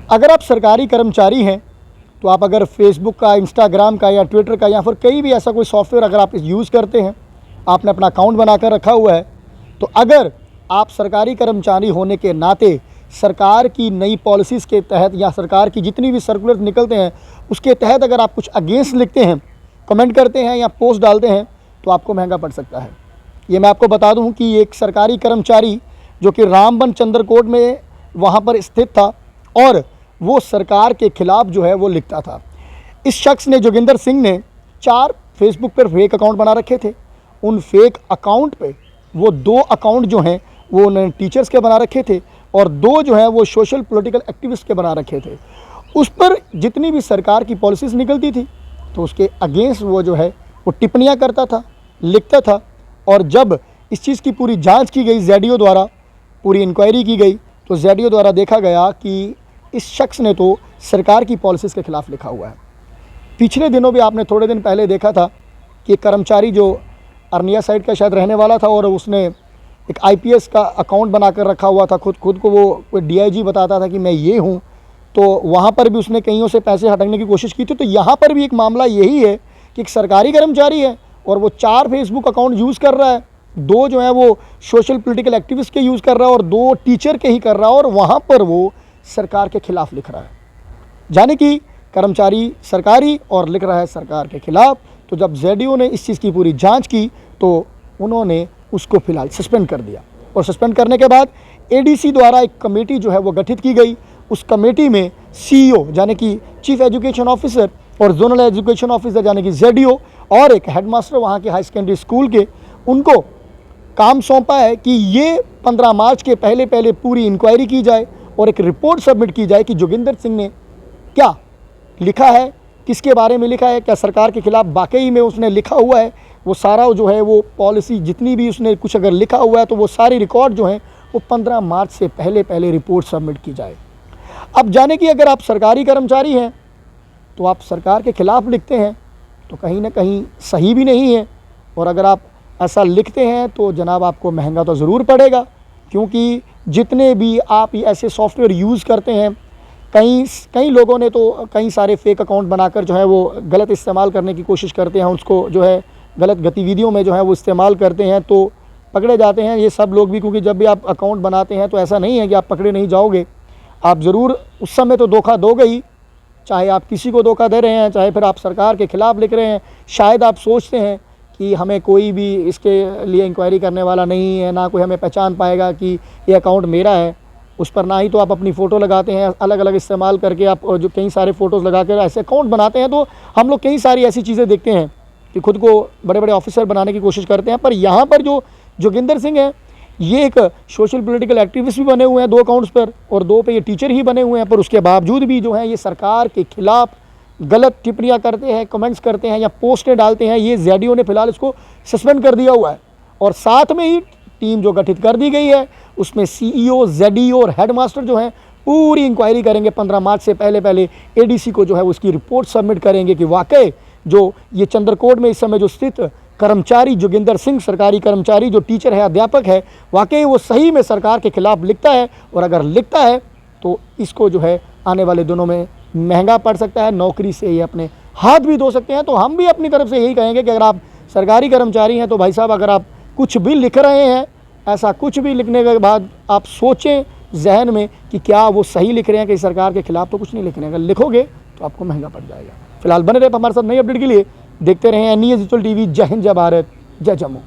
अगर आप सरकारी कर्मचारी हैं तो आप अगर फेसबुक का, इंस्टाग्राम का या ट्विटर का या फिर कहीं भी ऐसा कोई सॉफ्टवेयर अगर आप यूज़ करते हैं, आपने अपना अकाउंट बनाकर रखा हुआ है, तो अगर आप सरकारी कर्मचारी होने के नाते सरकार की नई पॉलिसीज़ के तहत या सरकार की जितनी भी सर्कुलर निकलते हैं उसके तहत अगर आप कुछ अगेंस्ट लिखते हैं, कमेंट करते हैं या पोस्ट डालते हैं, तो आपको महंगा पड़ सकता है। ये मैं आपको बता दूं कि एक सरकारी कर्मचारी जो कि रामबन चंद्रकोट में वहाँ पर स्थित था और वो सरकार के ख़िलाफ़ जो है वो लिखता था। इस शख्स ने, जोगिंदर सिंह ने, 4 फेसबुक पर फेक अकाउंट बना रखे थे। उन फेक अकाउंट पे वो 2 अकाउंट जो हैं वो उन्होंने टीचर्स के बना रखे थे और 2 जो है वो सोशल पॉलिटिकल एक्टिविस्ट के बना रखे थे। उस पर जितनी भी सरकार की पॉलिसीज़ निकलती थी तो उसके अगेंस्ट वो जो है वो टिप्पणियाँ करता था, लिखता था। और जब इस चीज़ की पूरी जांच की गई, जेडीओ द्वारा पूरी इंक्वायरी की गई, तो जेडीओ द्वारा देखा गया कि इस शख्स ने तो सरकार की पॉलिसीज़ के ख़िलाफ़ लिखा हुआ है। पिछले दिनों भी आपने थोड़े दिन पहले देखा था कि एक कर्मचारी जो अरनिया साइड का शायद रहने वाला था और उसने एक आईपीएस का अकाउंट बनाकर रखा हुआ था, खुद को वो डीआईजी बताता था कि मैं ये हूँ, तो वहाँ पर भी उसने कईयों से पैसे हटकने की कोशिश की थी। तो यहाँ पर भी एक मामला यही है कि एक सरकारी कर्मचारी है और वो 4 फेसबुक अकाउंट यूज़ कर रहा है, 2 जो है वो सोशल पॉलिटिकल एक्टिविस्ट के यूज़ कर रहा है और 2 टीचर के ही कर रहा है, और वहाँ पर वो सरकार के ख़िलाफ़ लिख रहा है। यानी कि कर्मचारी सरकारी और लिख रहा है सरकार के ख़िलाफ़। तो जब जेडीओ ने इस चीज़ की पूरी जांच की तो उन्होंने उसको फ़िलहाल सस्पेंड कर दिया, और सस्पेंड करने के बाद एडीसी द्वारा एक कमेटी जो है वो गठित की गई। उस कमेटी में सीईओ यानी कि चीफ एजुकेशन ऑफिसर और जोनल एजुकेशन ऑफिसर यानी कि जेडीओ और एक हेडमास्टर वहाँ के हाई सेकेंडरी स्कूल के, उनको काम सौंपा है कि ये 15 मार्च के पहले पूरी इंक्वायरी की जाए और एक रिपोर्ट सबमिट की जाए कि जोगिंदर सिंह ने क्या लिखा है, किसके बारे में लिखा है, क्या सरकार के ख़िलाफ़ वाकई में उसने लिखा हुआ है। वो सारा जो है वो पॉलिसी जितनी भी उसने कुछ अगर लिखा हुआ है तो वो सारी रिकॉर्ड जो हैं वो 15 मार्च से पहले रिपोर्ट सबमिट की जाए। अब जाने कि अगर आप सरकारी कर्मचारी हैं तो आप सरकार के ख़िलाफ़ लिखते हैं तो कहीं ना कहीं सही भी नहीं है, और अगर आप ऐसा लिखते हैं तो जनाब आपको महंगा तो ज़रूर पड़ेगा, क्योंकि जितने भी आप ऐसे सॉफ्टवेयर यूज़ करते हैं, कई लोगों ने तो कई सारे फेक अकाउंट बनाकर जो है वो गलत इस्तेमाल करने की कोशिश करते हैं, उसको जो है गलत गतिविधियों में जो है वो इस्तेमाल करते हैं तो पकड़े जाते हैं ये सब लोग भी। क्योंकि जब भी आप अकाउंट बनाते हैं तो ऐसा नहीं है कि आप पकड़े नहीं जाओगे, आप ज़रूर उस समय तो धोखा दोगे ही, चाहे आप किसी को धोखा दे रहे हैं, चाहे फिर आप सरकार के ख़िलाफ़ लिख रहे हैं। शायद आप सोचते हैं कि हमें कोई भी इसके लिए इंक्वायरी करने वाला नहीं है, ना कोई हमें पहचान पाएगा कि ये अकाउंट मेरा है। उस पर ना ही तो आप अपनी फ़ोटो लगाते हैं, अलग अलग इस्तेमाल करके आप जो कई सारे फ़ोटोज़ लगा कर ऐसे अकाउंट बनाते हैं। तो हम लोग कई सारी ऐसी चीज़ें देखते हैं कि खुद को बड़े बड़े ऑफिसर बनाने की कोशिश करते हैं। पर यहाँ पर जो जोगिंदर सिंह है ये एक सोशल पॉलिटिकल एक्टिविस्ट भी बने हुए हैं 2 अकाउंट्स पर, और 2 पे ये टीचर ही बने हुए हैं, पर उसके बावजूद भी जो है ये सरकार के ख़िलाफ़ गलत टिप्पणियाँ करते हैं, कमेंट्स करते हैं या पोस्टें डालते हैं। ये जेडीओ ने फ़िलहाल इसको सस्पेंड कर दिया हुआ है, और साथ में ही टीम जो गठित कर दी गई है उसमें सीईओ, जेडीओ और हेडमास्टर जो हैं पूरी इंक्वायरी करेंगे। 15 मार्च से पहले एडीसी को जो है उसकी रिपोर्ट सबमिट करेंगे कि वाकई जो ये चंद्रकोट में इस समय जो स्थित कर्मचारी जोगिंदर सिंह, सरकारी कर्मचारी जो टीचर है, अध्यापक है, वाकई वो सही में सरकार के ख़िलाफ़ लिखता है, और अगर लिखता है तो इसको जो है आने वाले दिनों में महंगा पड़ सकता है, नौकरी से ये अपने हाथ भी धो सकते हैं। तो हम भी अपनी तरफ से यही कहेंगे कि अगर आप सरकारी कर्मचारी हैं तो भाई साहब, अगर आप कुछ भी लिख रहे हैं, ऐसा कुछ भी लिखने के बाद आप सोचें जहन में कि क्या वो सही लिख रहे हैं कि सरकार के ख़िलाफ़ तो कुछ नहीं लिख रहे हैं। अगर लिखोगे तो आपको महंगा पड़ जाएगा। फिलहाल बने रहे हमारे साथ नई अपडेट के लिए, देखते रहें NES डिजिटल टीवी। जय हिंद, जय भारत, जय जम्मू।